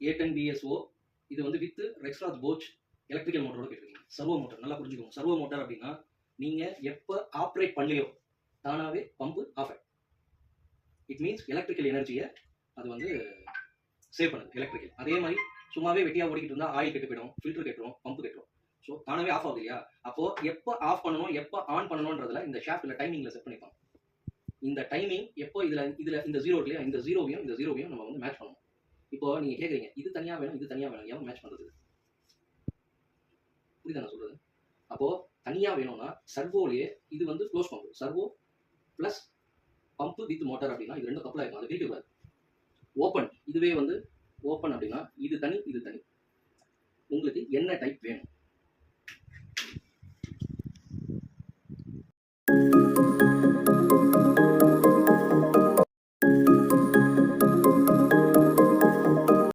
A10 BSO இது வந்து with ரெக்ஸ்ராஜ் போச் electrical மோட்டரோட கேட்டிருக்கீங்க. சர்வோ மோட்டர் நல்லா புரிஞ்சுக்கோங்க. சர்வோ மோட்டர் அப்படின்னா நீங்க எப்போ ஆப்ரேட் பண்ணலையோ தானாவே பம்பு ஆஃப் ஆகும். இட் மீன்ஸ் எலக்ட்ரிக்கல் எனர்ஜியை அது வந்து சேவ் பண்ணுது எலக்ட்ரிக்கல். அதே மாதிரி சும்மாவே வெட்டியா ஓடிக்கிட்டு இருந்தா ஆயில் கெட்டு போயிடும், ஃபில்டர் கெட்டுரும், பம்பு கெட்டுரும். ஸோ தானாவே ஆஃப் ஆகுது இல்லையா? அப்போ எப்போ ஆஃப் பண்ணணும் எப்போ ஆன் பண்ணணும்ன்றதுல இந்த ஷாஃப்ட்ல டைமிங்ல செட் பண்ணிப்பாங்க. இந்த டைமிங் எப்போ இதுல இந்த ஜீரோ இல்லையா, இந்த ஜீரோவையும் நம்ம வந்து மேட்ச் பண்ணணும். இப்போ நீங்க கேக்குறீங்க இது தனியா வேணும் இது தனியா வேணும், ஏன் மேட்ச் பண்றது? புரியுதா நான் சொல்றது? அப்போ தனியா வேணும்னா சர்வோலயே இது வந்து close pump, servo plus pump with motor அப்படின்னா இது ரெண்டும் கப்பல் ஆயிருக்கும். அது பிரிக்க கூடாது. ஓப்பன் இதுவே வந்து ஓப்பன் அப்படின்னா இது தனி இது தனி. உங்களுக்கு என்ன டைப் வேணும்?